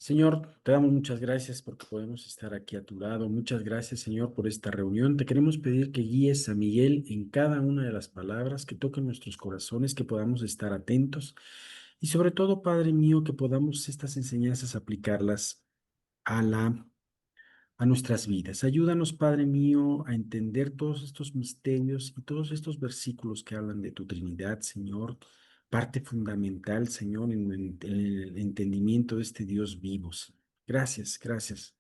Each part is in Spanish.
Señor, te damos muchas gracias porque podemos estar aquí a tu lado. Muchas gracias, Señor, por esta reunión. Te queremos pedir que guíes a Miguel en cada una de las palabras, que toquen nuestros corazones, que podamos estar atentos y sobre todo, Padre mío, que podamos estas enseñanzas aplicarlas a a nuestras vidas. Ayúdanos, Padre mío, a entender todos estos misterios y todos estos versículos que hablan de tu Trinidad, Señor, parte fundamental, Señor, en el entendimiento de este Dios vivo. Señor. Gracias, gracias.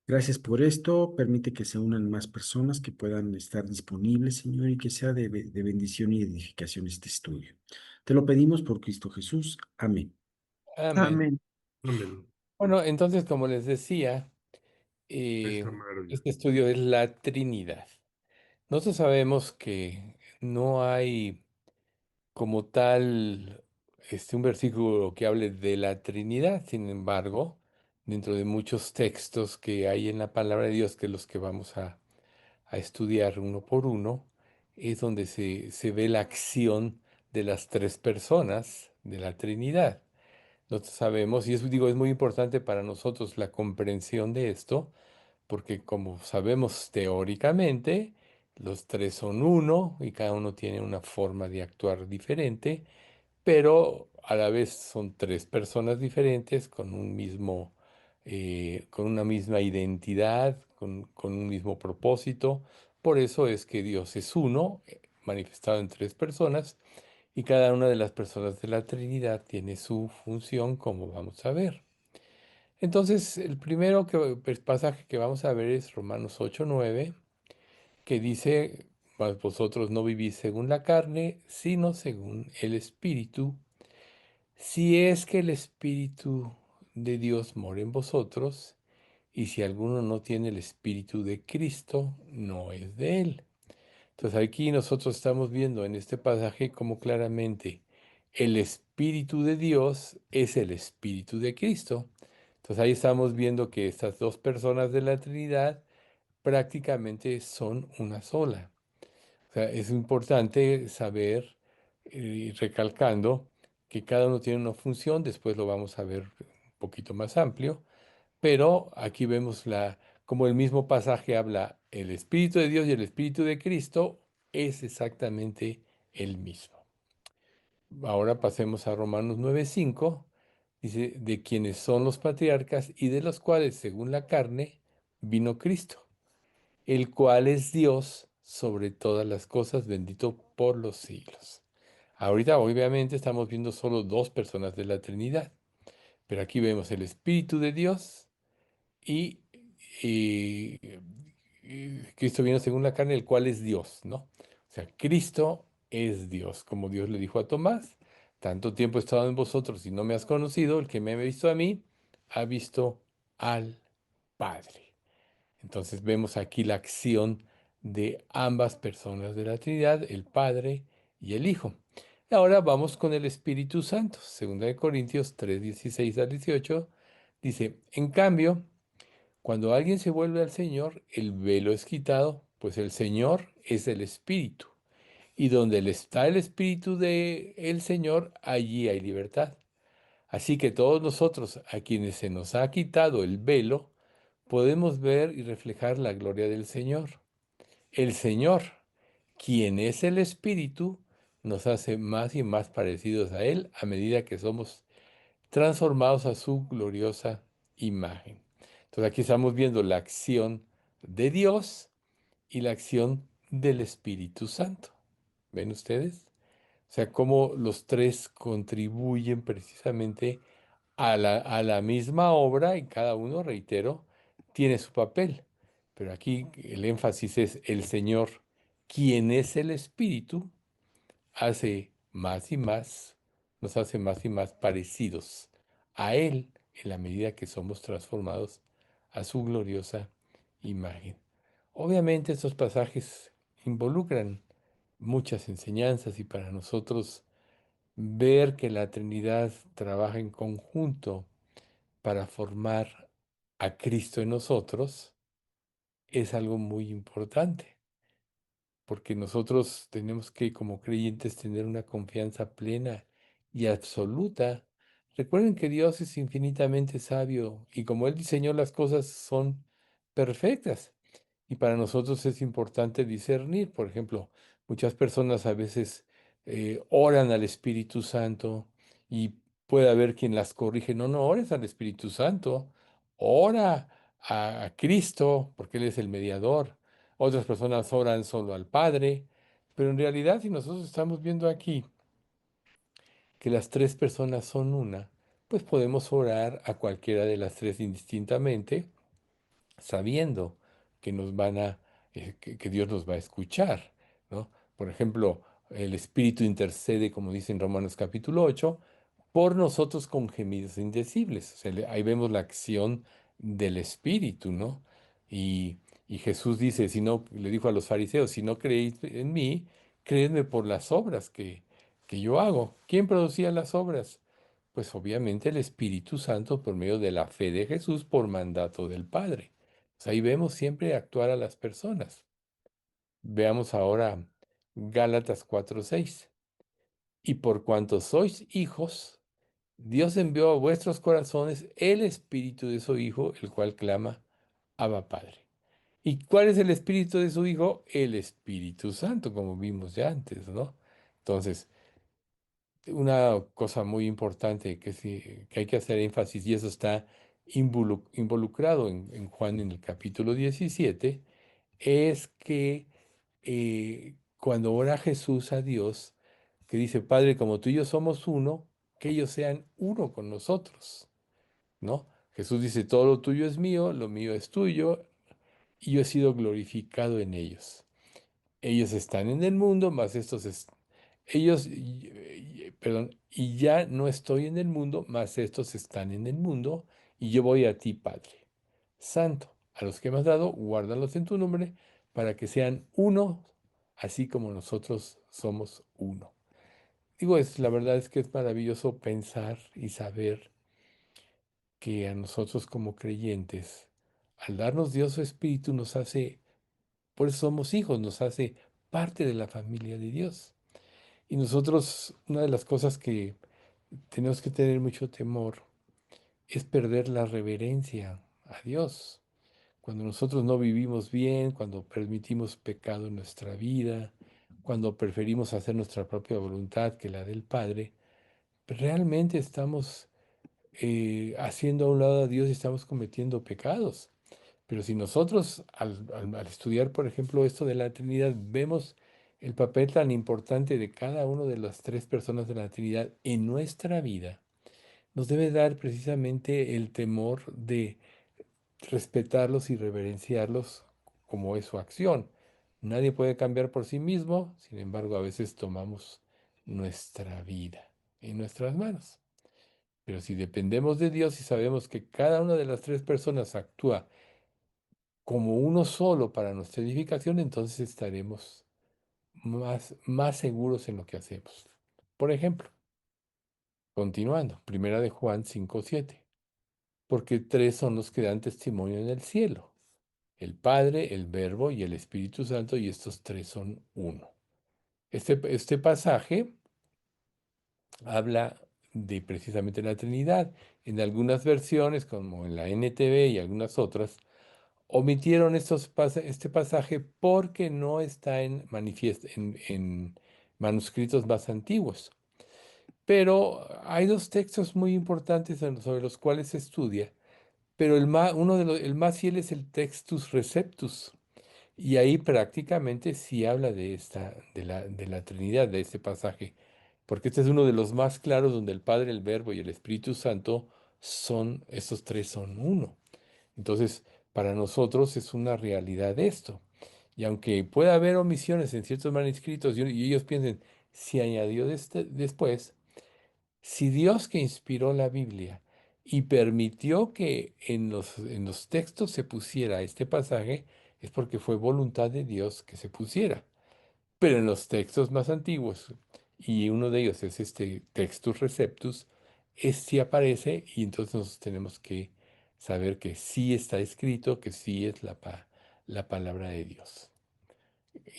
Gracias por esto. Permite que se unan más personas que puedan estar disponibles, Señor, y que sea de bendición y edificación este estudio. Te lo pedimos por Cristo Jesús. Amén. Amén. Amén. Amén. Bueno, entonces, como les decía, Está eh, maravilloso. este estudio es la Trinidad. Nosotros sabemos que no hay como tal un versículo que hable de la Trinidad. Sin embargo, dentro de muchos textos que hay en la palabra de Dios, que es los que vamos a estudiar uno por uno, es donde se ve la acción de las tres personas de la Trinidad. Nosotros sabemos, y digo, es muy importante para nosotros la comprensión de esto, porque como sabemos teóricamente, los tres son uno y cada uno tiene una forma de actuar diferente, pero a la vez son tres personas diferentes con un mismo, con una misma identidad, con un mismo propósito. Por eso es que Dios es uno, manifestado en tres personas, y cada una de las personas de la Trinidad tiene su función, como vamos a ver. Entonces, el pasaje que vamos a ver es Romanos 8:9, que dice: "Mas vosotros no vivís según la carne, sino según el Espíritu, si es que el Espíritu de Dios mora en vosotros, y si alguno no tiene el Espíritu de Cristo, no es de él". Entonces aquí nosotros estamos viendo en este pasaje como claramente el Espíritu de Dios es el Espíritu de Cristo. Entonces ahí estamos viendo que estas dos personas de la Trinidad prácticamente son una sola. O sea, es importante saber, recalcando, que cada uno tiene una función. Después lo vamos a ver un poquito más amplio, pero aquí vemos como el mismo pasaje habla, el Espíritu de Dios y el Espíritu de Cristo es exactamente el mismo. Ahora pasemos a Romanos 9:5. Dice: "De quienes son los patriarcas y de los cuales, según la carne, vino Cristo, el cual es Dios sobre todas las cosas, bendito por los siglos". Ahorita, obviamente, estamos viendo solo dos personas de la Trinidad, pero aquí vemos el Espíritu de Dios y, y- y Cristo vino según la carne, el cual es Dios, ¿no? O sea, Cristo es Dios, como Dios le dijo a Tomás: "Tanto tiempo he estado en vosotros y no me has conocido, el que me ha visto a mí, ha visto al Padre". Entonces vemos aquí la acción de ambas personas de la Trinidad, el Padre y el Hijo. Ahora vamos con el Espíritu Santo. Segunda de Corintios 3:16 al 18 dice: "En cambio, cuando alguien se vuelve al Señor, el velo es quitado, pues el Señor es el Espíritu. Y donde está el Espíritu de el Señor, allí hay libertad. Así que todos nosotros, a quienes se nos ha quitado el velo, podemos ver y reflejar la gloria del Señor. El Señor, quien es el Espíritu, nos hace más y más parecidos a Él a medida que somos transformados a su gloriosa imagen". Entonces aquí estamos viendo la acción de Dios y la acción del Espíritu Santo. ¿Ven ustedes? O sea, cómo los tres contribuyen precisamente a la misma obra, y cada uno, reitero, tiene su papel. Pero aquí el énfasis es el Señor, quien es el Espíritu, hace más y más, nos hace más y más parecidos a Él en la medida que somos transformados a su gloriosa imagen. Obviamente estos pasajes involucran muchas enseñanzas, y para nosotros ver que la Trinidad trabaja en conjunto para formar a Cristo en nosotros es algo muy importante, porque nosotros tenemos que, como creyentes, tener una confianza plena y absoluta Recuerden que Dios es infinitamente sabio y como Él diseñó las cosas son perfectas. Y para nosotros es importante discernir. Por ejemplo, muchas personas a veces oran al Espíritu Santo y puede haber quien las corrige. No, no ores al Espíritu Santo. Ora a Cristo, porque Él es el mediador. Otras personas oran solo al Padre. Pero en realidad, si nosotros estamos viendo aquí que las tres personas son una, pues podemos orar a cualquiera de las tres indistintamente sabiendo que nos van a, que Dios nos va a escuchar, ¿no? Por ejemplo, el Espíritu intercede, como dice en Romanos capítulo 8, por nosotros con gemidos indecibles. O sea, ahí vemos la acción del Espíritu, ¿no? Y, y Jesús dice, si no, le dijo a los fariseos, si no creéis en mí, creedme por las obras que yo hago. ¿Quién producía las obras? Pues obviamente el Espíritu Santo por medio de la fe de Jesús por mandato del Padre. Pues ahí vemos siempre actuar a las personas. Veamos ahora Gálatas 4:6. Y por cuanto sois hijos, Dios envió a vuestros corazones el espíritu de su Hijo, el cual clama, Abba Padre. ¿Y cuál es el espíritu de su Hijo? El Espíritu Santo, como vimos ya antes, ¿no? Entonces, una cosa muy importante que, que hay que hacer énfasis, y eso está involucrado en Juan en el capítulo 17, es que cuando ora Jesús a Dios, que dice, Padre, como tú y yo somos uno, que ellos sean uno con nosotros, ¿no? Jesús dice, todo lo tuyo es mío, lo mío es tuyo, y yo he sido glorificado en ellos. Ellos están en el mundo, mas perdón, y ya no estoy en el mundo, mas estos están en el mundo, y yo voy a ti, Padre Santo. A los que me has dado, guárdalos en tu nombre, para que sean uno, así como nosotros somos uno. Digo, la verdad es que es maravilloso pensar y saber que a nosotros como creyentes, al darnos Dios su Espíritu, nos hace, por eso somos hijos, nos hace parte de la familia de Dios. Y nosotros, una de las cosas que tenemos que tener mucho temor es perder la reverencia a Dios. Cuando nosotros no vivimos bien, cuando permitimos pecado en nuestra vida, cuando preferimos hacer nuestra propia voluntad que la del Padre, realmente estamos haciendo a un lado a Dios y estamos cometiendo pecados. Pero si nosotros al estudiar, por ejemplo, esto de la Trinidad, vemos el papel tan importante de cada una de las tres personas de la Trinidad en nuestra vida, nos debe dar precisamente el temor de respetarlos y reverenciarlos como es su acción. Nadie puede cambiar por sí mismo, sin embargo, a veces tomamos nuestra vida en nuestras manos. Pero si dependemos de Dios y sabemos que cada una de las tres personas actúa como uno solo para nuestra edificación, entonces estaremos más seguros en lo que hacemos. Por ejemplo, continuando, Primera de Juan 5:7, porque tres son los que dan testimonio en el cielo, el Padre, el Verbo y el Espíritu Santo, y estos tres son uno. Este pasaje habla de precisamente la Trinidad. En algunas versiones, como en la NTV y algunas otras, omitieron este pasaje porque no está en manuscritos más antiguos. Pero hay dos textos muy importantes sobre los cuales se estudia, pero el más fiel es el Textus Receptus. Y ahí prácticamente sí habla de la Trinidad, de este pasaje, porque este es uno de los más claros donde el Padre, el Verbo y el Espíritu Santo estos tres son uno. Entonces, para nosotros es una realidad esto. Y aunque pueda haber omisiones en ciertos manuscritos y ellos piensen, si añadió después, si Dios que inspiró la Biblia y permitió que en los textos se pusiera este pasaje, es porque fue voluntad de Dios que se pusiera. Pero en los textos más antiguos, y uno de ellos es este Textus Receptus, sí aparece y entonces nosotros tenemos que saber que sí está escrito, que sí es la palabra de Dios.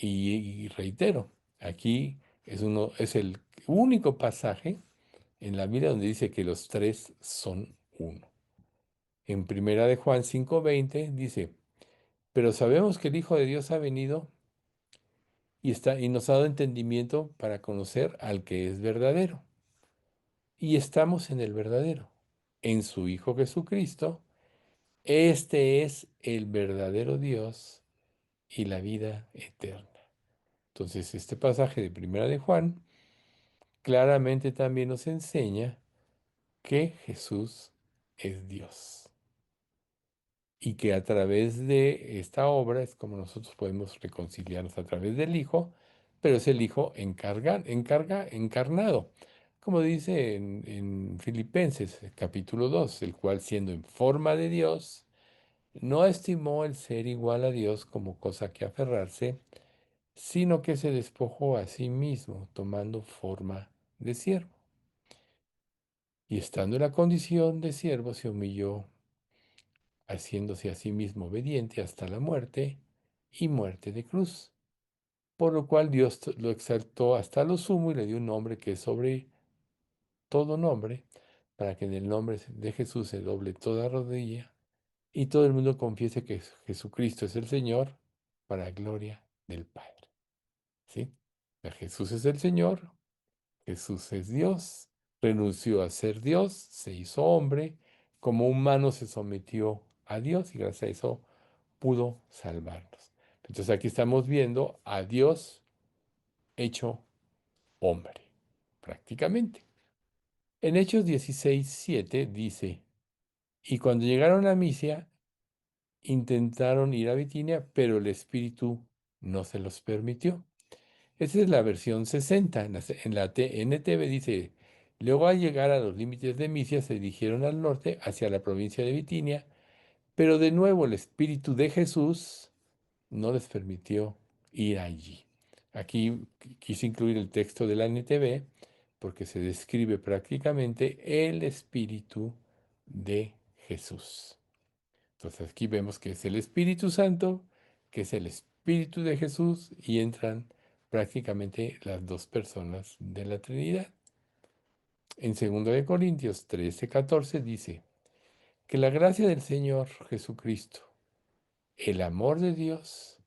Y reitero, aquí es el único pasaje en la Biblia donde dice que los tres son uno. En Primera de Juan 5:20 dice, pero sabemos que el Hijo de Dios ha venido y nos ha dado entendimiento para conocer al que es verdadero. Y estamos en el verdadero, en su Hijo Jesucristo. Este es el verdadero Dios y la vida eterna. Entonces, este pasaje de Primera de Juan claramente también nos enseña que Jesús es Dios y que a través de esta obra es como nosotros podemos reconciliarnos a través del Hijo, pero es el Hijo encarnado, como dice en Filipenses capítulo 2, el cual siendo en forma de Dios, no estimó el ser igual a Dios como cosa que aferrarse, sino que se despojó a sí mismo, tomando forma de siervo. Y estando en la condición de siervo, se humilló, haciéndose a sí mismo obediente hasta la muerte y muerte de cruz. Por lo cual Dios lo exaltó hasta lo sumo y le dio un nombre que es sobre todo nombre, para que en el nombre de Jesús se doble toda rodilla y todo el mundo confiese que Jesucristo es el Señor, para gloria del Padre. ¿Sí? Jesús es el Señor, Jesús es Dios, renunció a ser Dios, se hizo hombre, como humano se sometió a Dios y gracias a eso pudo salvarnos. Entonces aquí estamos viendo a Dios hecho hombre, prácticamente. En Hechos 16:7 dice, y cuando llegaron a Misia, intentaron ir a Bitinia, pero el Espíritu no se los permitió. Esa es la versión 60. En la NTV dice, luego al llegar a los límites de Misia se dirigieron al norte hacia la provincia de Bitinia, pero de nuevo el Espíritu de Jesús no les permitió ir allí. Aquí quise incluir el texto de la NTV porque se describe prácticamente el Espíritu de Jesús. Entonces aquí vemos que es el Espíritu Santo, que es el Espíritu de Jesús y entran prácticamente las dos personas de la Trinidad. En 2 Corintios 13:14 dice que la gracia del Señor Jesucristo, el amor de Dios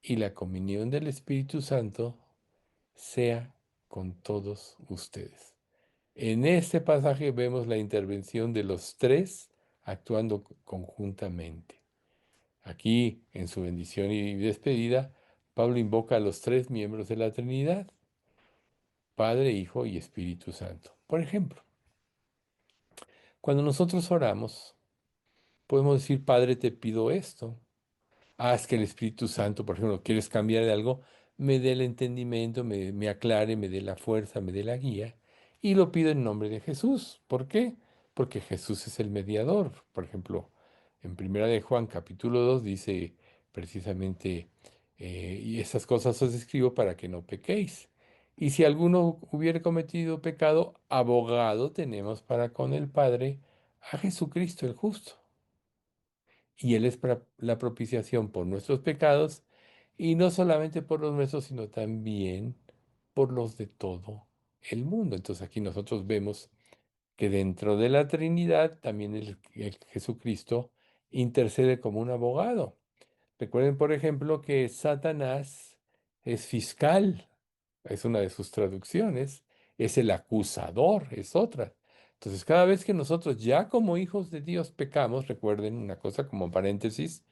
y la comunión del Espíritu Santo sea con todos ustedes. En este pasaje vemos la intervención de los tres actuando conjuntamente. Aquí, en su bendición y despedida, Pablo invoca a los tres miembros de la Trinidad, Padre, Hijo y Espíritu Santo. Por ejemplo, cuando nosotros oramos, podemos decir, Padre, te pido esto. Haz que el Espíritu Santo, por ejemplo, quieres cambiar de algo, me dé el entendimiento, me aclare, me dé la fuerza, me dé la guía. Y lo pido en nombre de Jesús. ¿Por qué? Porque Jesús es el mediador. Por ejemplo, en Primera de Juan, capítulo 2, dice precisamente, y estas cosas os escribo para que no pequéis. Y si alguno hubiere cometido pecado, abogado tenemos para con el Padre a Jesucristo el justo y Él es la propiciación por nuestros pecados, y no solamente por los nuestros, sino también por los de todo el mundo. Entonces aquí nosotros vemos que dentro de la Trinidad también el Jesucristo intercede como un abogado. Recuerden, por ejemplo, que Satanás es fiscal, es una de sus traducciones, es el acusador, es otra. Entonces, cada vez que nosotros ya como hijos de Dios pecamos, recuerden una cosa como paréntesis,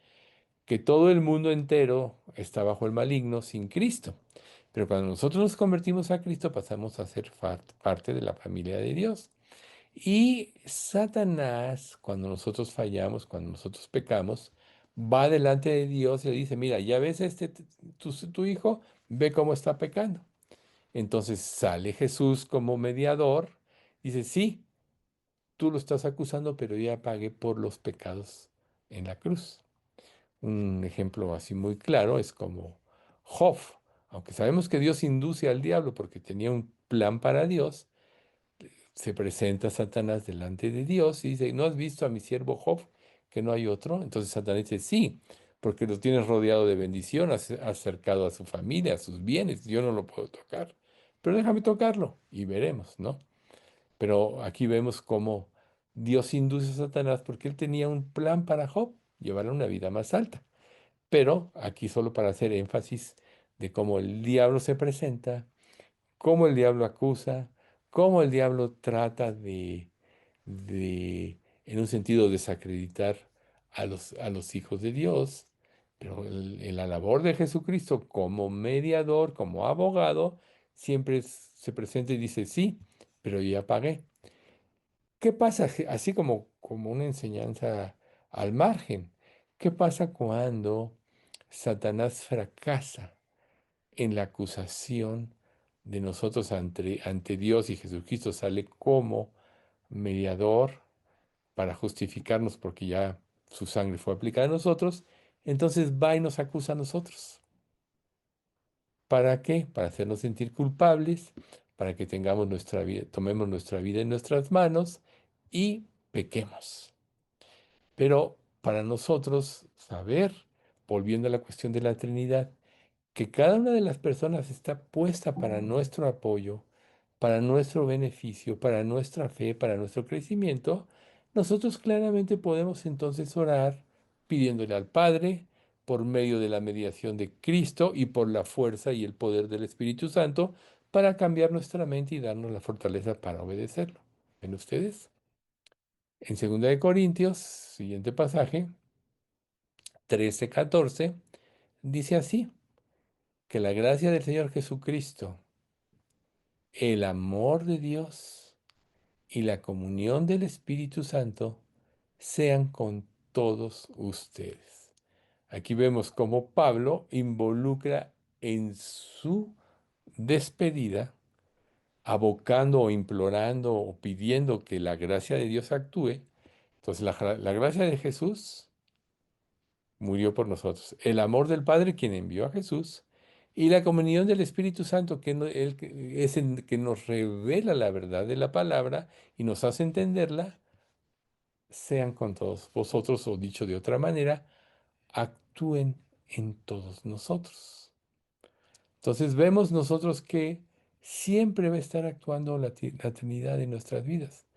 que todo el mundo entero está bajo el maligno sin Cristo. Pero cuando nosotros nos convertimos a Cristo, pasamos a ser parte de la familia de Dios. Y Satanás, cuando nosotros fallamos, cuando nosotros pecamos, va delante de Dios y le dice, mira, ya ves tu hijo, ve cómo está pecando. Entonces sale Jesús como mediador, dice, sí, tú lo estás acusando, pero ya pagué por los pecados en la cruz. Un ejemplo así muy claro es como Job. Aunque sabemos que Dios induce al diablo porque tenía un plan para Dios, se presenta Satanás delante de Dios y dice, ¿no has visto a mi siervo Job, que no hay otro? Entonces Satanás dice, sí, porque lo tienes rodeado de bendición, has cercado a su familia, a sus bienes, yo no lo puedo tocar, pero déjame tocarlo y veremos, ¿no? Pero aquí vemos cómo Dios induce a Satanás porque él tenía un plan para Job, llevarle una vida más alta. Pero aquí solo para hacer énfasis de cómo el diablo se presenta, cómo el diablo acusa, cómo el diablo trata en un sentido, desacreditar a los hijos de Dios. Pero en la labor de Jesucristo como mediador, como abogado, siempre se presenta y dice, sí, pero yo ya pagué. ¿Qué pasa? Así como una enseñanza al margen. ¿Qué pasa cuando Satanás fracasa en la acusación de nosotros ante Dios y Jesucristo sale como mediador para justificarnos porque ya su sangre fue aplicada a nosotros? Entonces va y nos acusa a nosotros. ¿Para qué? Para hacernos sentir culpables, para que tengamos nuestra vida, tomemos nuestra vida en nuestras manos y pequemos. Pero para nosotros saber, volviendo a la cuestión de la Trinidad, que cada una de las personas está puesta para nuestro apoyo, para nuestro beneficio, para nuestra fe, para nuestro crecimiento, nosotros claramente podemos entonces orar pidiéndole al Padre por medio de la mediación de Cristo y por la fuerza y el poder del Espíritu Santo para cambiar nuestra mente y darnos la fortaleza para obedecerlo. ¿Ven ustedes? En 2 siguiente pasaje, 13:14, dice así, que la gracia del Señor Jesucristo, el amor de Dios y la comunión del Espíritu Santo sean con todos ustedes. Aquí vemos cómo Pablo involucra en su despedida, abocando o implorando o pidiendo que la gracia de Dios actúe. Entonces la gracia de Jesús murió por nosotros. El amor del Padre, quien envió a Jesús, y la comunión del Espíritu Santo, que es el que nos revela la verdad de la palabra y nos hace entenderla, sean con todos vosotros, o dicho de otra manera, actúen en todos nosotros. Entonces vemos nosotros que siempre va a estar actuando la Trinidad en nuestras vidas.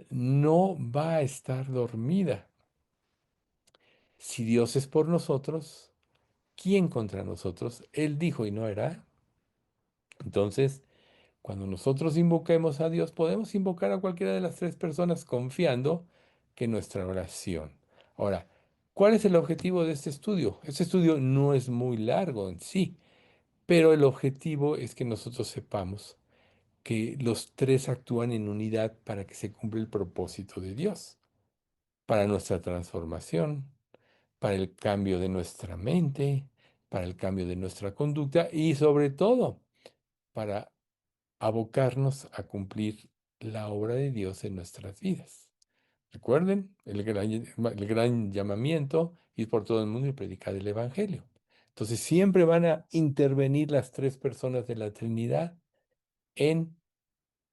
No va a estar dormida. Si Dios es por nosotros, ¿quién contra nosotros? Él dijo y no hará. Entonces, cuando nosotros invoquemos a Dios, podemos invocar a cualquiera de las tres personas confiando que nuestra oración. Ahora, ¿cuál es el objetivo de este estudio? Este estudio no es muy largo en sí, pero el objetivo es que nosotros sepamos que los tres actúan en unidad para que se cumpla el propósito de Dios, para nuestra transformación, para el cambio de nuestra mente, para el cambio de nuestra conducta y sobre todo para abocarnos a cumplir la obra de Dios en nuestras vidas. Recuerden el gran llamamiento, ir por todo el mundo y predicar el Evangelio. Entonces siempre van a intervenir las tres personas de la Trinidad en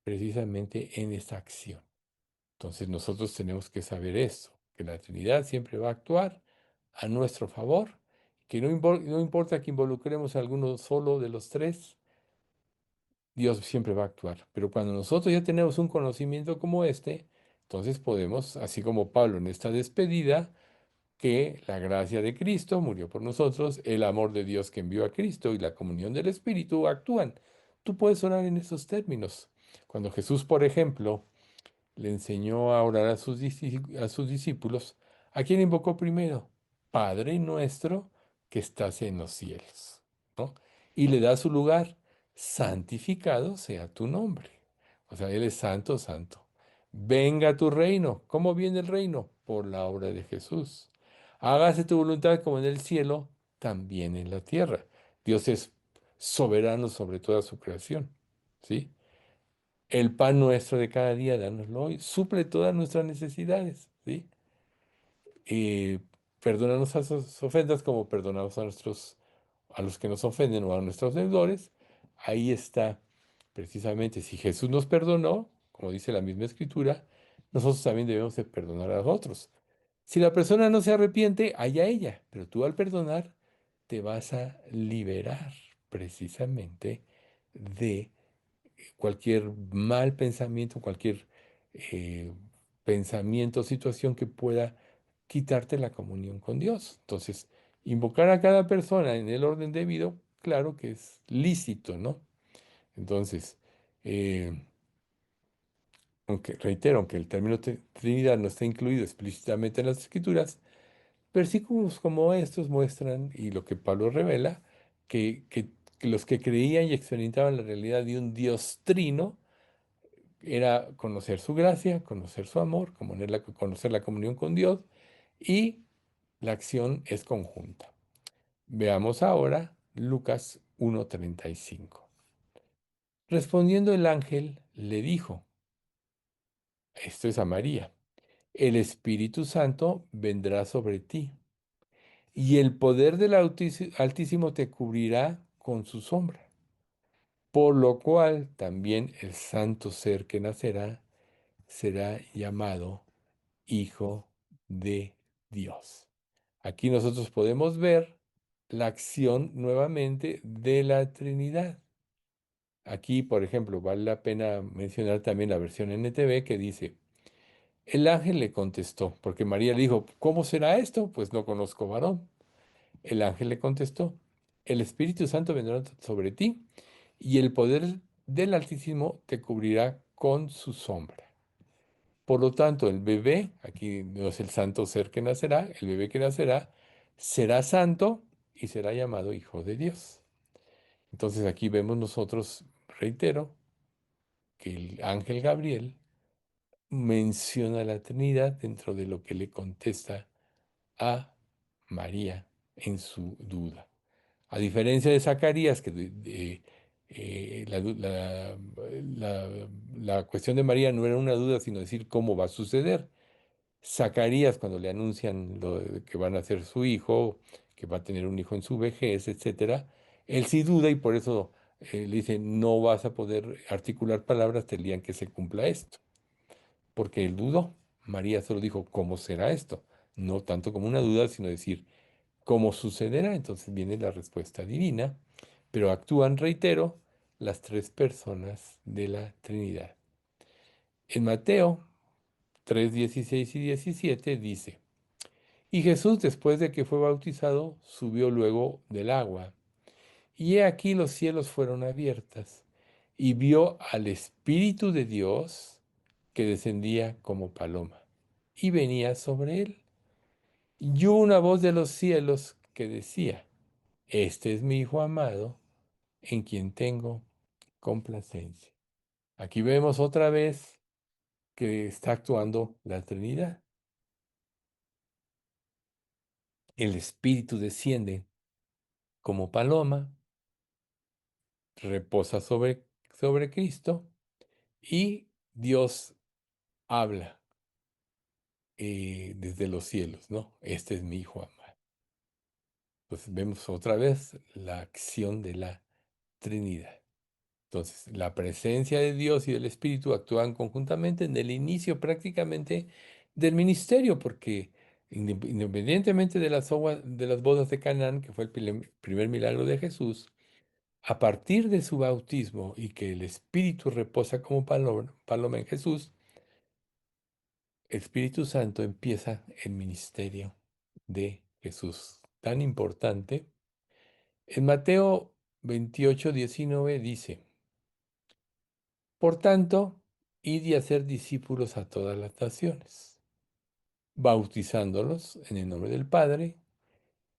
precisamente en esta acción. Entonces nosotros tenemos que saber esto, que la Trinidad siempre va a actuar a nuestro favor, que no importa que involucremos a alguno solo de los tres, Dios siempre va a actuar. Pero cuando nosotros ya tenemos un conocimiento como este, entonces podemos, así como Pablo en esta despedida, que la gracia de Cristo murió por nosotros, el amor de Dios que envió a Cristo y la comunión del Espíritu actúan. Tú puedes orar en esos términos. Cuando Jesús, por ejemplo, le enseñó a orar a sus discípulos, ¿a quién invocó primero? Padre nuestro que estás en los cielos, ¿no? Y le da su lugar, santificado sea tu nombre. O sea, Él es santo, santo. Venga tu reino. ¿Cómo viene el reino? Por la obra de Jesús. Hágase tu voluntad como en el cielo, también en la tierra. Dios es soberano sobre toda su creación, ¿sí? El pan nuestro de cada día, dánoslo hoy. Suple todas nuestras necesidades, ¿sí? Eh, Perdónanos nuestras ofensas como perdonamos a los que nos ofenden o a nuestros deudores. Ahí está, precisamente, si Jesús nos perdonó, como dice la misma Escritura, nosotros también debemos de perdonar a los otros. Si la persona no se arrepiente, allá ella, pero tú al perdonar te vas a liberar precisamente de cualquier mal pensamiento, cualquier eh, pensamiento, situación que pueda quitarte la comunión con Dios. Entonces, invocar a cada persona en el orden debido, claro que es lícito, ¿no? Entonces, eh, aunque reitero, aunque el término Trinidad no está incluido explícitamente en las Escrituras, versículos como estos muestran, y lo que Pablo revela, que los que creían y experimentaban la realidad de un Dios trino era conocer su gracia, conocer su amor, conocer la comunión con Dios, y la acción es conjunta. Veamos ahora Lucas 1:35. Respondiendo el ángel, le dijo, esto es a María, el Espíritu Santo vendrá sobre ti, y el poder del Altísimo te cubrirá con su sombra, por lo cual también el santo ser que nacerá será llamado Hijo de Dios. Aquí nosotros podemos ver la acción nuevamente de la Trinidad. Aquí, por ejemplo, vale la pena mencionar también la versión NTV que dice, el ángel le contestó, porque María le dijo, ¿cómo será esto? Pues no conozco varón. El ángel le contestó, el Espíritu Santo vendrá sobre ti y el poder del Altísimo te cubrirá con su sombra. Por lo tanto, el bebé, aquí no es el santo ser que nacerá, el bebé que nacerá será santo y será llamado Hijo de Dios. Entonces aquí vemos nosotros, reitero, que el ángel Gabriel menciona la Trinidad dentro de lo que le contesta a María en su duda. A diferencia de Zacarías, que la cuestión de María no era una duda, sino decir cómo va a suceder. Zacarías, cuando le anuncian que van a ser su hijo, que va a tener un hijo en su vejez, etcétera, él sí duda y por eso le dice, no vas a poder articular palabras hasta el día en que se cumpla esto, porque él dudó. María solo dijo, ¿cómo será esto? No tanto como una duda, sino decir, ¿cómo sucederá? Entonces viene la respuesta divina, pero actúan, reitero, las tres personas de la Trinidad. En Mateo 3:16 y 17 dice, y Jesús, después de que fue bautizado, subió luego del agua. Y he aquí los cielos fueron abiertas, y vio al Espíritu de Dios que descendía como paloma, y venía sobre él. Y hubo una voz de los cielos que decía, este es mi Hijo amado, en quien tengo complacencia. Aquí vemos otra vez que está actuando la Trinidad. El Espíritu desciende como paloma, reposa sobre Cristo y Dios habla desde los cielos, ¿no? Este es mi Hijo amado. Pues vemos otra vez la acción de la Trinidad. Entonces, la presencia de Dios y del Espíritu actúan conjuntamente en el inicio prácticamente del ministerio, porque independientemente de de las bodas de Canaán, que fue el primer milagro de Jesús, a partir de su bautismo y que el Espíritu reposa como paloma en Jesús, el Espíritu Santo empieza el ministerio de Jesús, tan importante. En Mateo 28:19 dice, por tanto, id y hacer discípulos a todas las naciones, bautizándolos en el nombre del Padre,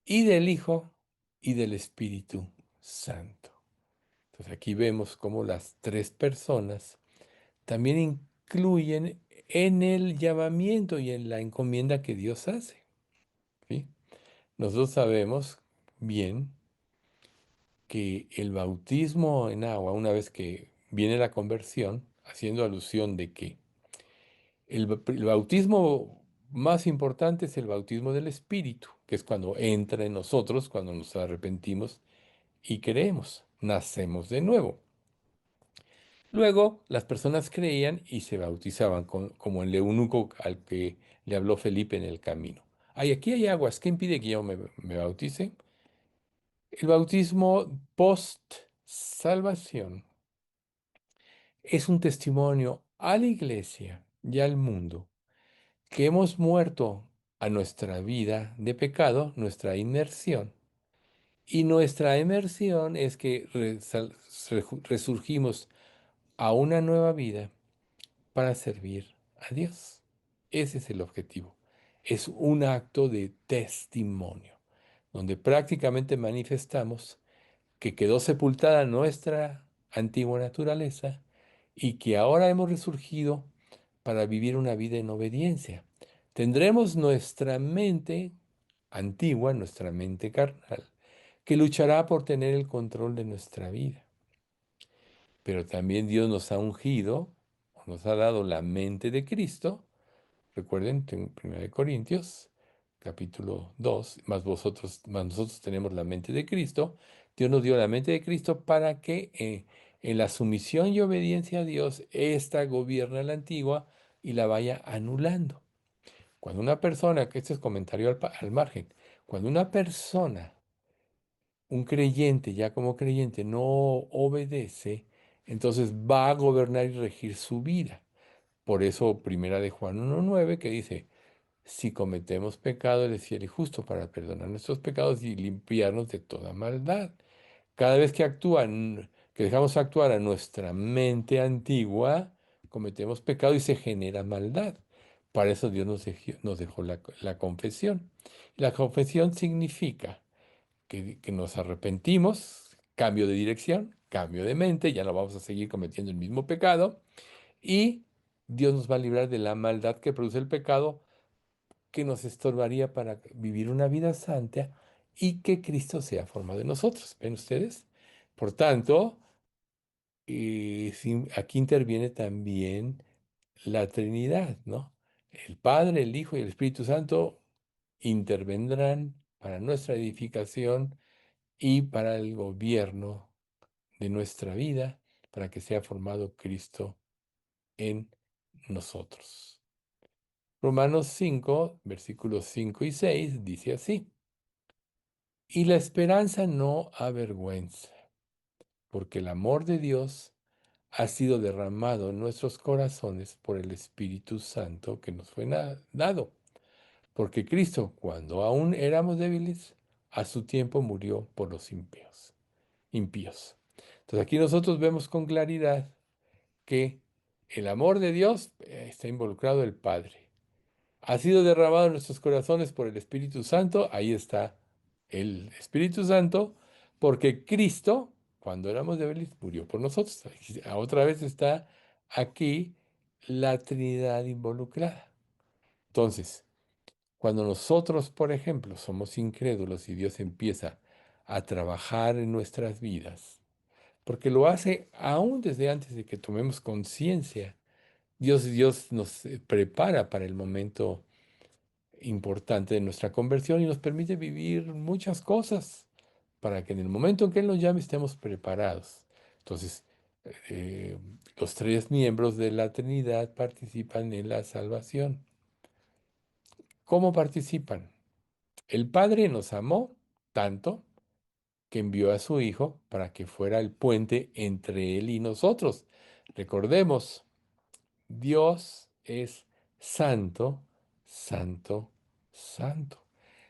y del Hijo, y del Espíritu Santo. Entonces aquí vemos cómo las tres personas también incluyen en el llamamiento y en la encomienda que Dios hace, ¿sí? Nosotros sabemos bien que el bautismo en agua, una vez que viene la conversión, haciendo alusión de que el bautismo más importante es el bautismo del Espíritu, que es cuando entra en nosotros, cuando nos arrepentimos y creemos, nacemos de nuevo. Luego, las personas creían y se bautizaban, como el eunuco al que le habló Felipe en el camino. Ay, aquí hay aguas, ¿qué impide que yo me bautice? El bautismo post-salvación es un testimonio a la iglesia y al mundo, que hemos muerto a nuestra vida de pecado, nuestra inmersión. Y nuestra emersión es que resurgimos a una nueva vida para servir a Dios. Ese es el objetivo. Es un acto de testimonio, donde prácticamente manifestamos que quedó sepultada nuestra antigua naturaleza y que ahora hemos resurgido para vivir una vida en obediencia. Tendremos nuestra mente antigua, nuestra mente carnal, que luchará por tener el control de nuestra vida. Pero también Dios nos ha ungido, o nos ha dado la mente de Cristo. Recuerden, en 1 Corintios, capítulo 2, más nosotros tenemos la mente de Cristo. Dios nos dio la mente de Cristo para que en la sumisión y obediencia a Dios, ésta gobierna la antigua y la vaya anulando. Cuando una persona, que este es comentario al margen, cuando una persona, un creyente, ya como creyente, no obedece, entonces va a gobernar y regir su vida. Por eso, primera de Juan 1:9, que dice, si cometemos pecado, Él es fiel y justo para perdonar nuestros pecados y limpiarnos de toda maldad. Cada vez que dejamos actuar a nuestra mente antigua, cometemos pecado y se genera maldad. Para eso Dios nos dejó la confesión. La confesión significa que nos arrepentimos, cambio de dirección, cambio de mente, ya no vamos a seguir cometiendo el mismo pecado y Dios nos va a librar de la maldad que produce el pecado, que nos estorbaría para vivir una vida santa y que Cristo sea formado en nosotros. ¿Ven ustedes? Por tanto, aquí interviene también la Trinidad, ¿no? El Padre, el Hijo y el Espíritu Santo intervendrán para nuestra edificación y para el gobierno de nuestra vida, para que sea formado Cristo en nosotros. Romanos 5, versículos 5 y 6 dice así: Y la esperanza no avergüenza, porque el amor de Dios ha sido derramado en nuestros corazones por el Espíritu Santo que nos fue dado. Porque Cristo, cuando aún éramos débiles, a su tiempo murió por los impíos. Impíos. Entonces aquí nosotros vemos con claridad que el amor de Dios está involucrado el Padre. Ha sido derramado en nuestros corazones por el Espíritu Santo. Ahí está el Espíritu Santo, porque Cristo, cuando éramos débiles, murió por nosotros. Otra vez está aquí la Trinidad involucrada. Entonces, cuando nosotros, por ejemplo, somos incrédulos y Dios empieza a trabajar en nuestras vidas, porque lo hace aún desde antes de que tomemos conciencia, Dios nos prepara para el momento importante de nuestra conversión y nos permite vivir muchas cosas para que en el momento en que Él nos llame estemos preparados. Entonces, eh, los tres miembros de la Trinidad participan en la salvación. ¿Cómo participan? El Padre nos amó tanto que envió a su Hijo para que fuera el puente entre Él y nosotros. Recordemos, Dios es santo, santo, santo.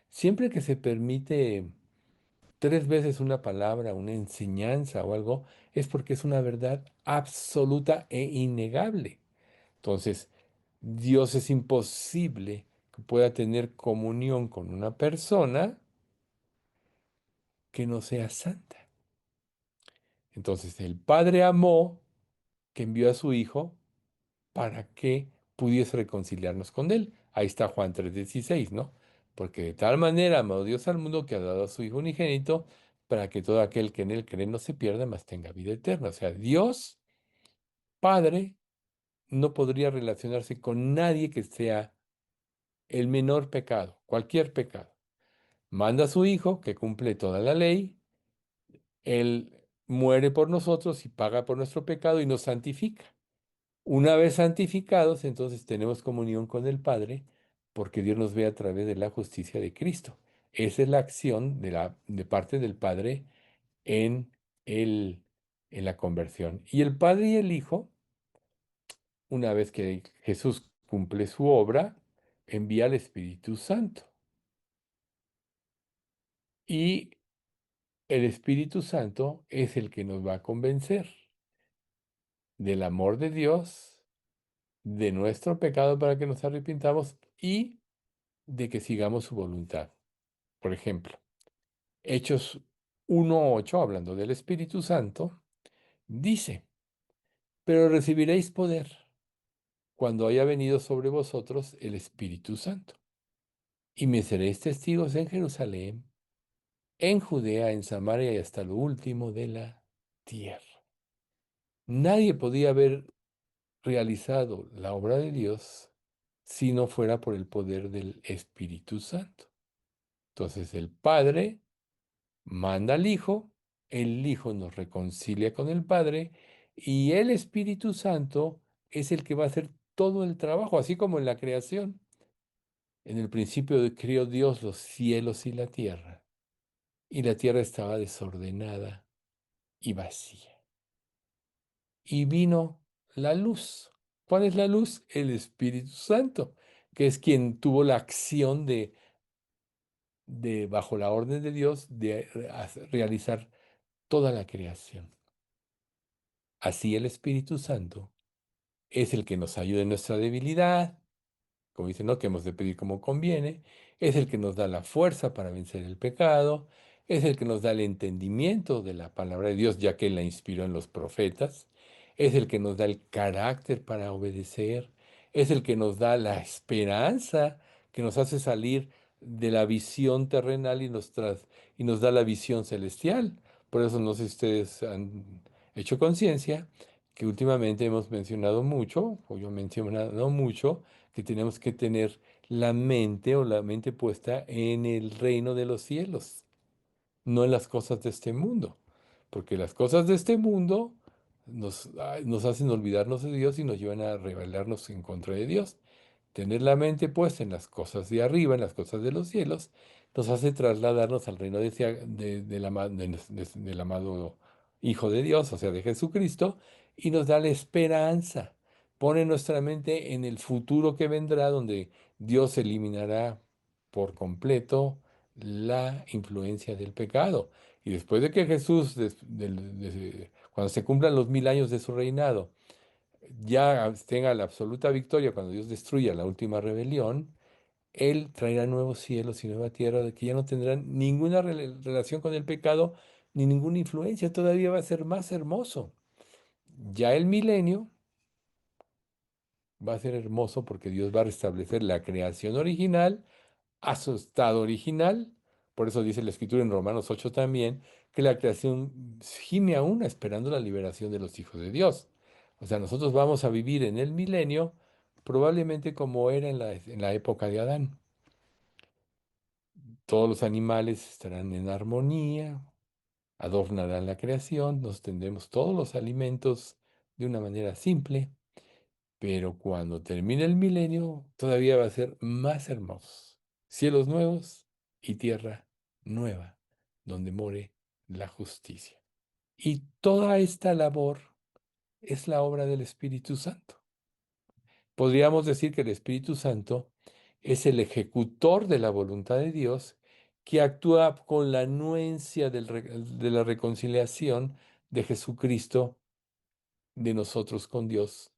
Siempre que se permite tres veces una palabra, una enseñanza o algo, es porque es una verdad absoluta e innegable. Entonces, Dios es imposible que pueda tener comunión con una persona que no sea santa. Entonces, el Padre amó que envió a su Hijo para que pudiese reconciliarnos con Él. Ahí está Juan 3:16, ¿no? Porque de tal manera amó Dios al mundo que ha dado a su Hijo unigénito para que todo aquel que en Él cree no se pierda, mas tenga vida eterna. O sea, Dios, Padre, no podría relacionarse con nadie que sea el menor pecado, cualquier pecado. Manda a su Hijo, que cumple toda la ley, Él muere por nosotros y paga por nuestro pecado y nos santifica. Una vez santificados, entonces tenemos comunión con el Padre, porque Dios nos ve a través de la justicia de Cristo. Esa es la acción de parte del Padre en, en la conversión. Y el Padre y el Hijo una vez que Jesús cumple su obra, envía al Espíritu Santo. Y el Espíritu Santo es el que nos va a convencer del amor de Dios, de nuestro pecado para que nos arrepintamos y de que sigamos su voluntad. Por ejemplo, Hechos 1:8, hablando del Espíritu Santo, dice, pero recibiréis poder cuando haya venido sobre vosotros el Espíritu Santo, y me seréis testigos en Jerusalén, en Judea, en Samaria y hasta lo último de la tierra. Nadie podía haber realizado la obra de Dios si no fuera por el poder del Espíritu Santo. Entonces el Padre manda al Hijo, el Hijo nos reconcilia con el Padre y el Espíritu Santo es el que va a hacer todo el trabajo, así como en la creación. En el principio creó Dios los cielos y la tierra estaba desordenada y vacía. Y vino la luz. ¿Cuál es la luz? El Espíritu Santo, que es quien tuvo la acción de bajo la orden de Dios, de realizar toda la creación. Así el Espíritu Santo es el que nos ayuda en nuestra debilidad, como dice, ¿no? Que hemos de pedir como conviene, es el que nos da la fuerza para vencer el pecado, es el que nos da el entendimiento de la palabra de Dios, ya que Él la inspiró en los profetas, es el que nos da el carácter para obedecer, es el que nos da la esperanza, que nos hace salir de la visión terrenal y nos da la visión celestial. Por eso no sé si ustedes han hecho conciencia que últimamente hemos mencionado mucho, o yo he mencionado mucho, que tenemos que tener la mente o la mente puesta en el reino de los cielos, no en las cosas de este mundo, porque las cosas de este mundo nos hacen olvidarnos de Dios y nos llevan a rebelarnos en contra de Dios. Tener la mente puesta en las cosas de arriba, en las cosas de los cielos, nos hace trasladarnos al reino del amado Hijo de Dios, o sea, de Jesucristo, y nos da la esperanza. Pone nuestra mente en el futuro que vendrá, donde Dios eliminará por completo la influencia del pecado. Y después de que Jesús, cuando se cumplan los 1000 años de su reinado, ya tenga la absoluta victoria, cuando Dios destruya la última rebelión, Él traerá nuevos cielos y nueva tierra de que ya no tendrán ninguna relación con el pecado ni ninguna influencia, todavía va a ser más hermoso. Ya el milenio va a ser hermoso porque Dios va a restablecer la creación original a su estado original. Por eso dice la Escritura en Romanos 8 también, que la creación gime aún esperando la liberación de los hijos de Dios. O sea, nosotros vamos a vivir en el milenio probablemente como era en la época de Adán. Todos los animales estarán en armonía, adornarán la creación, nos tendremos todos los alimentos de una manera simple, pero cuando termine el milenio todavía va a ser más hermoso. Cielos nuevos y tierra nueva, donde more la justicia. Y toda esta labor es la obra del Espíritu Santo. Podríamos decir que el Espíritu Santo es el ejecutor de la voluntad de Dios que actúa con la anuencia de la reconciliación de Jesucristo de nosotros con Dios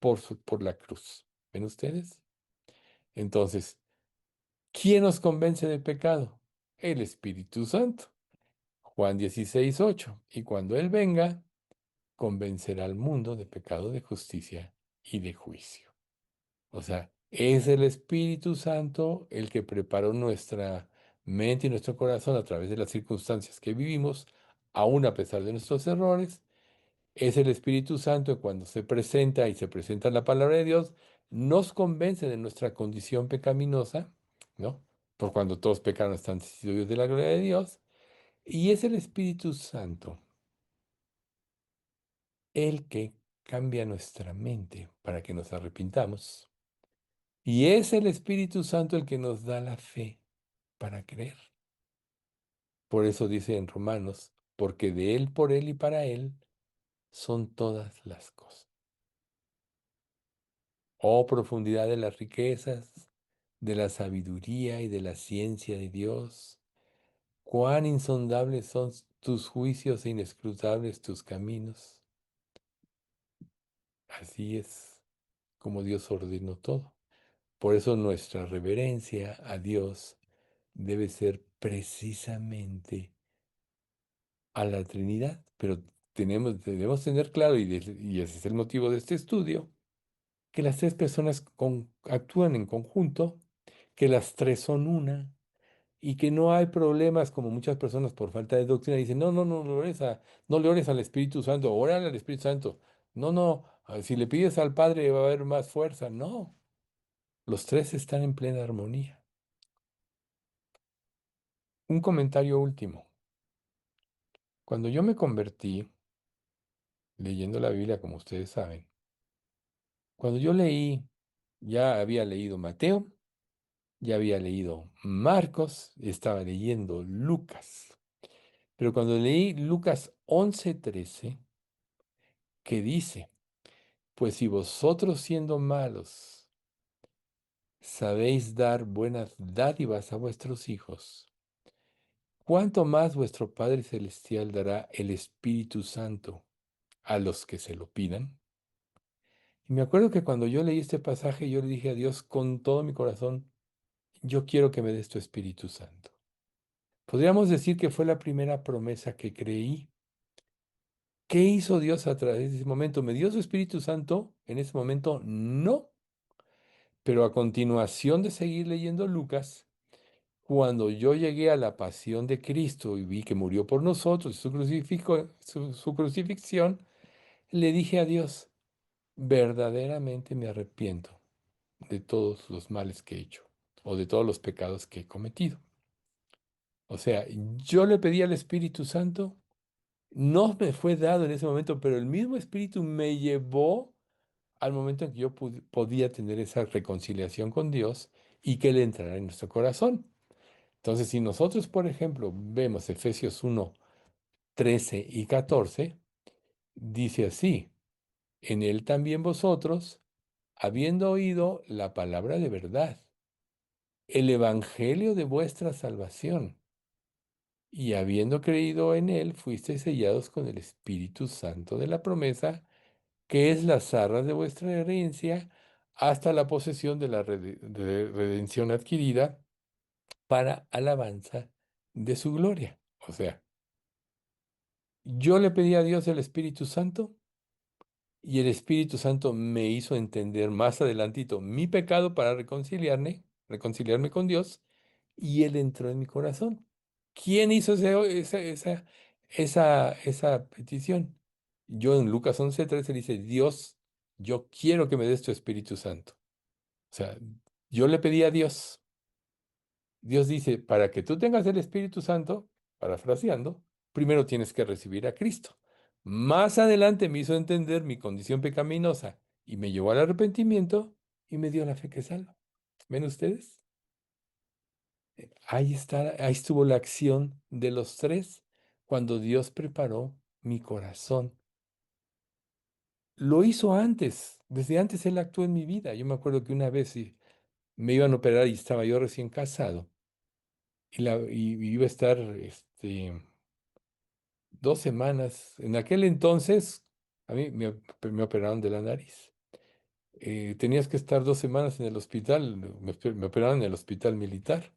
por la cruz. ¿Ven ustedes? Entonces, ¿quién nos convence de pecado? El Espíritu Santo. Juan 16:8. Y cuando Él venga, convencerá al mundo de pecado, de justicia y de juicio. O sea, es el Espíritu Santo el que preparó nuestra mente y nuestro corazón a través de las circunstancias que vivimos, aún a pesar de nuestros errores. Es el Espíritu Santo que cuando se presenta y se presenta la palabra de Dios, nos convence de nuestra condición pecaminosa, ¿no? Por cuando todos pecaron están destituidos de la gloria de Dios. Y es el Espíritu Santo el que cambia nuestra mente para que nos arrepintamos. Y es el Espíritu Santo el que nos da la fe para creer. Por eso dice en Romanos, porque de Él, por Él y para Él son todas las cosas. Oh profundidad de las riquezas, de la sabiduría y de la ciencia de Dios. Cuán insondables son tus juicios e inescrutables tus caminos. Así es como Dios ordenó todo. Por eso nuestra reverencia a Dios debe ser precisamente a la Trinidad. Pero debemos tener claro, y ese es el motivo de este estudio, que las tres personas actúan en conjunto, que las tres son una, y que no hay problemas como muchas personas por falta de doctrina dicen, no, no, no, no le ores al Espíritu Santo, órale al Espíritu Santo. No, no, si le pides al Padre va a haber más fuerza. No, los tres están en plena armonía. Un comentario último. Cuando yo me convertí, leyendo la Biblia, como ustedes saben, cuando yo leí, ya había leído Mateo, ya había leído Marcos, estaba leyendo Lucas. Pero cuando leí Lucas 11:13, que dice, pues si vosotros siendo malos sabéis dar buenas dádivas a vuestros hijos, ¿cuánto más vuestro Padre Celestial dará el Espíritu Santo a los que se lo pidan? Y me acuerdo que cuando yo leí este pasaje, yo le dije a Dios con todo mi corazón, yo quiero que me des tu Espíritu Santo. Podríamos decir que fue la primera promesa que creí. ¿Qué hizo Dios a través de ese momento? ¿Me dio su Espíritu Santo? En ese momento no. Pero a continuación de seguir leyendo Lucas, cuando yo llegué a la pasión de Cristo y vi que murió por nosotros, su crucifixión, le dije a Dios, verdaderamente me arrepiento de todos los males que he hecho o de todos los pecados que he cometido. O sea, yo le pedí al Espíritu Santo, no me fue dado en ese momento, pero el mismo Espíritu me llevó al momento en que yo podía tener esa reconciliación con Dios y que Él entrara en nuestro corazón. Entonces, si nosotros, por ejemplo, vemos Efesios 1:13 y 14, dice así, en Él también vosotros, habiendo oído la palabra de verdad, el evangelio de vuestra salvación, y habiendo creído en Él, fuisteis sellados con el Espíritu Santo de la promesa, que es las arras de vuestra herencia, hasta la posesión de la redención adquirida para alabanza de su gloria. O sea, yo le pedí a Dios el Espíritu Santo y el Espíritu Santo me hizo entender más adelantito mi pecado para reconciliarme con Dios, y Él entró en mi corazón. ¿Quién hizo esa petición? Yo en Lucas 11:13 dice, Dios, yo quiero que me des tu Espíritu Santo. O sea, yo le pedí a Dios. Dios dice, para que tú tengas el Espíritu Santo, parafraseando, primero tienes que recibir a Cristo. Más adelante me hizo entender mi condición pecaminosa y me llevó al arrepentimiento y me dio la fe que salva. ¿Ven ustedes? Ahí está, ahí estuvo la acción de los tres cuando Dios preparó mi corazón. Lo hizo antes, desde antes Él actuó en mi vida. Yo me acuerdo que una vez me iban a operar y estaba yo recién casado y iba a estar 2 semanas. En aquel entonces, a mí me operaron de la nariz. Tenías que estar 2 semanas en el hospital, me operaron en el hospital militar,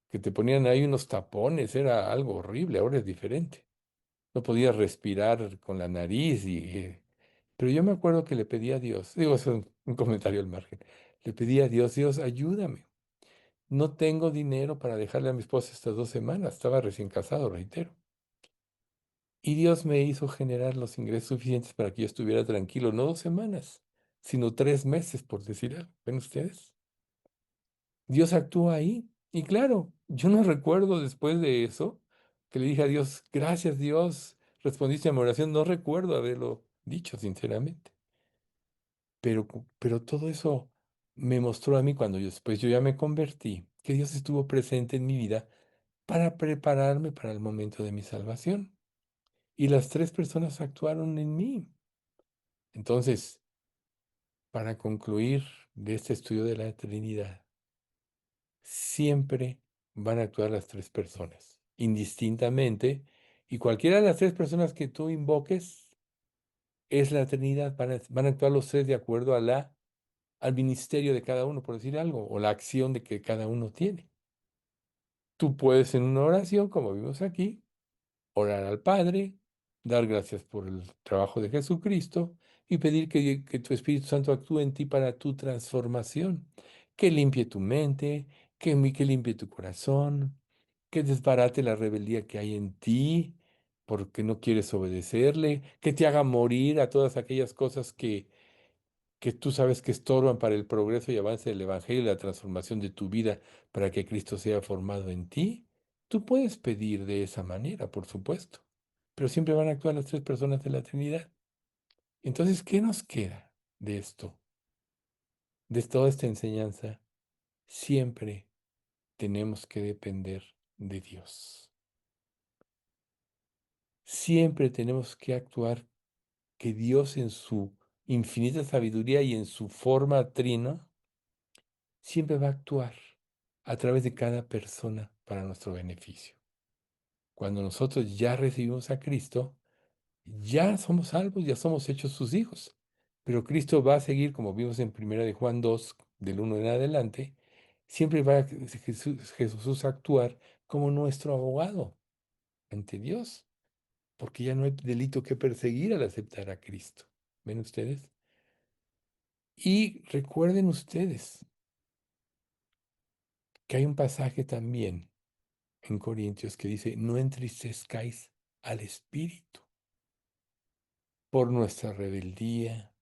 que te ponían ahí unos tapones, era algo horrible, ahora es diferente. No podías respirar con la nariz pero yo me acuerdo que le pedí a Dios, digo, es un comentario al margen, le pedí a Dios, Dios, ayúdame. No tengo dinero para dejarle a mi esposa estas 2 semanas, estaba recién casado, reitero. Y Dios me hizo generar los ingresos suficientes para que yo estuviera tranquilo, no 2 semanas, sino 3 meses, por decir algo. ¿Ven ustedes? Dios actúa ahí. Y claro, yo no recuerdo después de eso que le dije a Dios, gracias Dios, respondiste a mi oración. No recuerdo haberlo dicho, sinceramente. Pero todo eso me mostró a mí cuando después yo ya me convertí, que Dios estuvo presente en mi vida para prepararme para el momento de mi salvación. Y las tres personas actuaron en mí. Entonces, para concluir, de este estudio de la Trinidad, siempre van a actuar las tres personas, indistintamente, y cualquiera de las tres personas que tú invoques es la Trinidad, van a actuar los tres de acuerdo al ministerio de cada uno, por decir algo, o la acción de que cada uno tiene. Tú puedes en una oración, como vimos aquí, orar al Padre, dar gracias por el trabajo de Jesucristo y pedir que tu Espíritu Santo actúe en ti para tu transformación, que limpie tu mente, que limpie tu corazón, que desbarate la rebeldía que hay en ti porque no quieres obedecerle, que te haga morir a todas aquellas cosas que tú sabes que estorban para el progreso y avance del Evangelio y la transformación de tu vida para que Cristo sea formado en ti. Tú puedes pedir de esa manera, por supuesto, pero siempre van a actuar las tres personas de la Trinidad. Entonces, ¿qué nos queda de esto, de toda esta enseñanza? Siempre tenemos que depender de Dios. Siempre tenemos que actuar que Dios en su infinita sabiduría y en su forma trina siempre va a actuar a través de cada persona para nuestro beneficio. Cuando nosotros ya recibimos a Cristo, ya somos salvos, ya somos hechos sus hijos. Pero Cristo va a seguir, como vimos en Primera de Juan 2 del 1 en adelante, siempre va a Jesús a actuar como nuestro abogado ante Dios, porque ya no hay delito que perseguir al aceptar a Cristo. ¿Ven ustedes? Y recuerden ustedes que hay un pasaje también en Corintios que dice, no entristezcáis al Espíritu por nuestra rebeldía,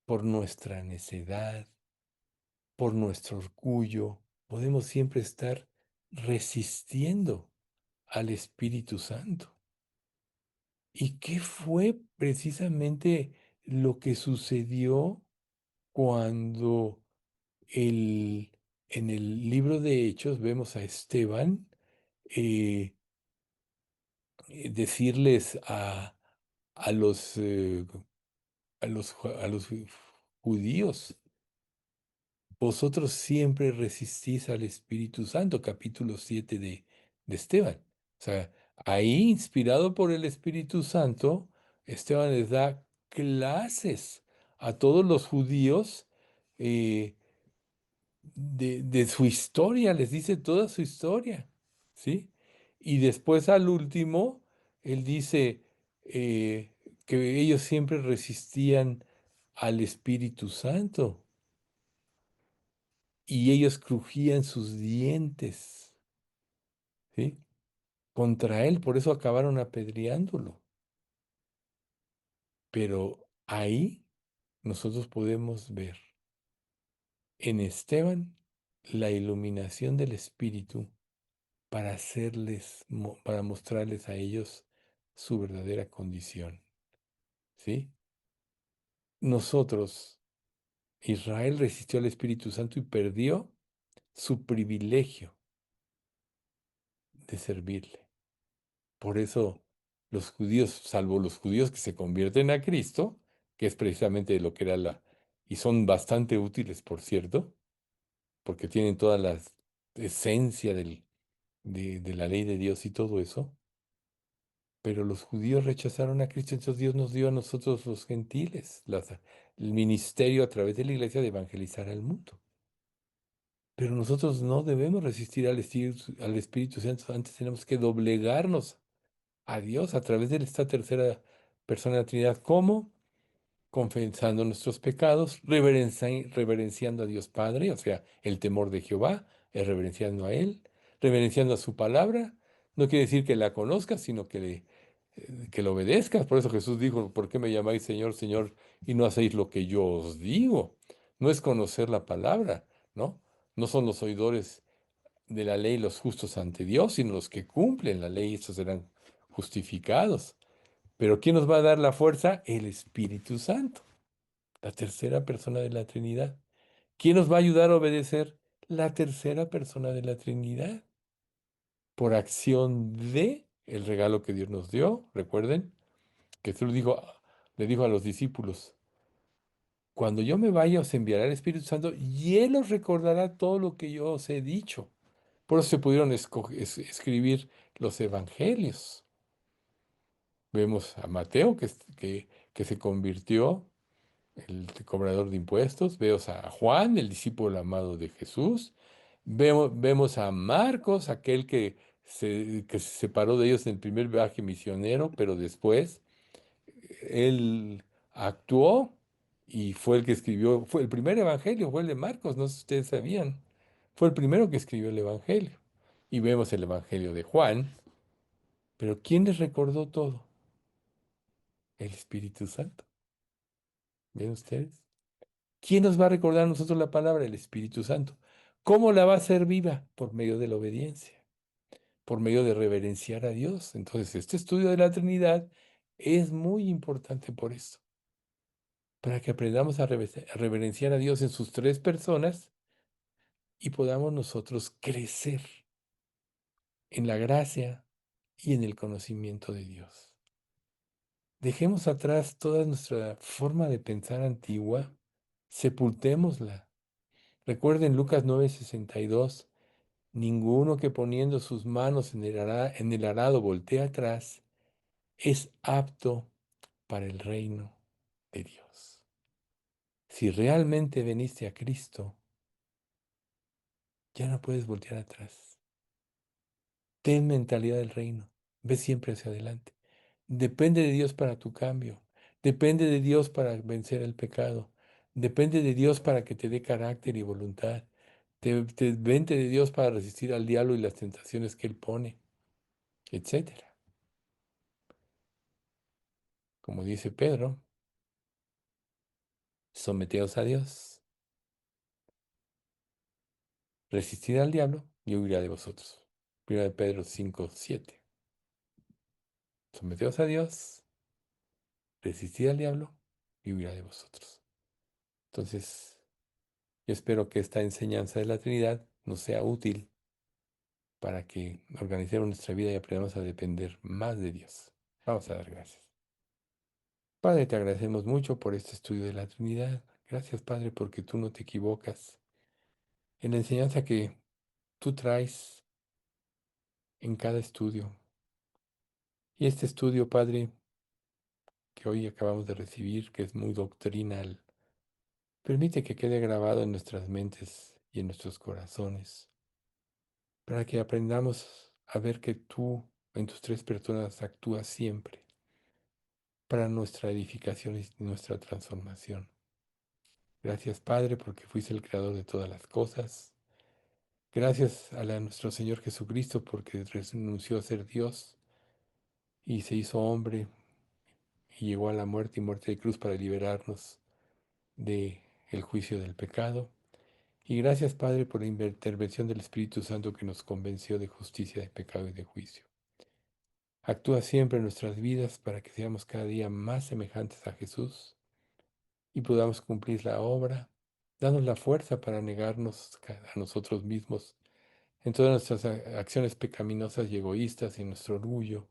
por nuestra necedad, por nuestro orgullo. Podemos siempre estar resistiendo al Espíritu Santo. ¿Y qué fue precisamente lo que sucedió cuando el, en el libro de Hechos vemos a Esteban eh, decirles a los, a los judíos, vosotros siempre resistís al Espíritu Santo, capítulo 7 de Esteban. O sea, ahí, inspirado por el Espíritu Santo, Esteban les da clases a todos los judíos eh, de su historia, les dice toda su historia, ¿sí? Y después al último, él dice que ellos siempre resistían al Espíritu Santo y ellos crujían sus dientes, ¿sí? Contra él, por eso acabaron apedreándolo. Pero ahí nosotros podemos ver en Esteban la iluminación del Espíritu para para mostrarles a ellos su verdadera condición, ¿sí? Nosotros, Israel resistió al Espíritu Santo y perdió su privilegio de servirle. Por eso los judíos, salvo los judíos que se convierten a Cristo, que es precisamente lo que era y son bastante útiles, por cierto, porque tienen toda la esencia de la ley de Dios y todo eso. Pero los judíos rechazaron a Cristo, entonces Dios nos dio a nosotros los gentiles el ministerio a través de la iglesia de evangelizar al mundo. Pero nosotros no debemos resistir al Espíritu Santo, antes tenemos que doblegarnos a Dios a través de esta tercera persona de la Trinidad. ¿Cómo? Confesando nuestros pecados, reverenciando a Dios Padre, o sea, el temor de Jehová, es reverenciando a Él, reverenciando a su palabra. No quiere decir que la conozcas, sino que lo obedezcas. Por eso Jesús dijo, ¿por qué me llamáis Señor, Señor, y no hacéis lo que yo os digo? No es conocer la palabra, ¿no? No son los oidores de la ley los justos ante Dios, sino los que cumplen la ley, estos serán justificados. Pero ¿quién nos va a dar la fuerza? El Espíritu Santo, la tercera persona de la Trinidad. ¿Quién nos va a ayudar a obedecer? La tercera persona de la Trinidad, por acción de el regalo que Dios nos dio. Recuerden que Jesús le dijo a los discípulos, cuando yo me vaya os enviará el Espíritu Santo y Él os recordará todo lo que yo os he dicho. Por eso se pudieron escribir los evangelios. Vemos a Mateo que se convirtió, el cobrador de impuestos. Vemos a Juan, el discípulo amado de Jesús. Vemos a Marcos, aquel que se separó de ellos en el primer viaje misionero, pero después él actuó y fue el que escribió, fue el primer evangelio, fue el de Marcos, no sé si ustedes sabían. Fue el primero que escribió el evangelio. Y vemos el evangelio de Juan, pero ¿quién les recordó todo? El Espíritu Santo. ¿Ven ustedes? ¿Quién nos va a recordar a nosotros la palabra? El Espíritu Santo. ¿Cómo la va a hacer viva? Por medio de la obediencia, por medio de reverenciar a Dios. Entonces, este estudio de la Trinidad es muy importante por esto, para que aprendamos a reverenciar a Dios en sus tres personas y podamos nosotros crecer en la gracia y en el conocimiento de Dios. Dejemos atrás toda nuestra forma de pensar antigua, sepultémosla. Recuerden Lucas 9:62, ninguno que poniendo sus manos en el arado voltea atrás es apto para el reino de Dios. Si realmente veniste a Cristo, ya no puedes voltear atrás. Ten mentalidad del reino. Ve siempre hacia adelante. Depende de Dios para tu cambio. Depende de Dios para vencer el pecado. Depende de Dios para que te dé carácter y voluntad. Depende de Dios para resistir al diablo y las tentaciones que él pone, etcétera. Como dice Pedro, someteos a Dios. Resistid al diablo y huirá de vosotros. 1 de Pedro 5:7. Someteos a Dios, resistid al diablo y huirá de vosotros. Entonces, yo espero que esta enseñanza de la Trinidad nos sea útil para que organicemos nuestra vida y aprendamos a depender más de Dios. Vamos a dar gracias. Padre, te agradecemos mucho por este estudio de la Trinidad. Gracias, Padre, porque tú no te equivocas en la enseñanza que tú traes en cada estudio. Y este estudio, Padre, que hoy acabamos de recibir, que es muy doctrinal, permite que quede grabado en nuestras mentes y en nuestros corazones, para que aprendamos a ver que tú en tus tres personas actúas siempre para nuestra edificación y nuestra transformación. Gracias, Padre, porque fuiste el creador de todas las cosas. Gracias nuestro Señor Jesucristo, porque renunció a ser Dios y se hizo hombre y llegó a la muerte y muerte de cruz para liberarnos de el juicio del pecado. Y gracias, Padre, por la intervención del Espíritu Santo que nos convenció de justicia, de pecado y de juicio. Actúa siempre en nuestras vidas para que seamos cada día más semejantes a Jesús y podamos cumplir la obra. Danos la fuerza para negarnos a nosotros mismos en todas nuestras acciones pecaminosas y egoístas y en nuestro orgullo.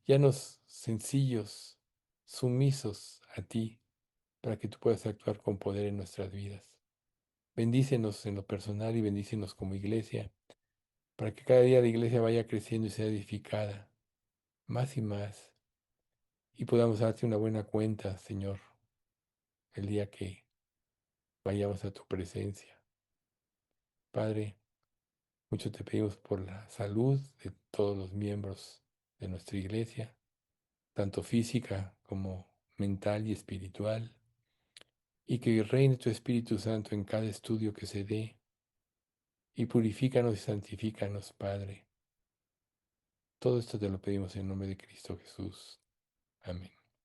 Nos sencillos, sumisos a ti, para que tú puedas actuar con poder en nuestras vidas. Bendícenos en lo personal y bendícenos como iglesia, para que cada día la iglesia vaya creciendo y sea edificada más y más, y podamos darte una buena cuenta, Señor, el día que vayamos a tu presencia. Padre, mucho te pedimos por la salud de todos los miembros de nuestra iglesia, tanto física como mental y espiritual, y que reine tu Espíritu Santo en cada estudio que se dé, y purifícanos y santifícanos, Padre. Todo esto te lo pedimos en nombre de Cristo Jesús. Amén.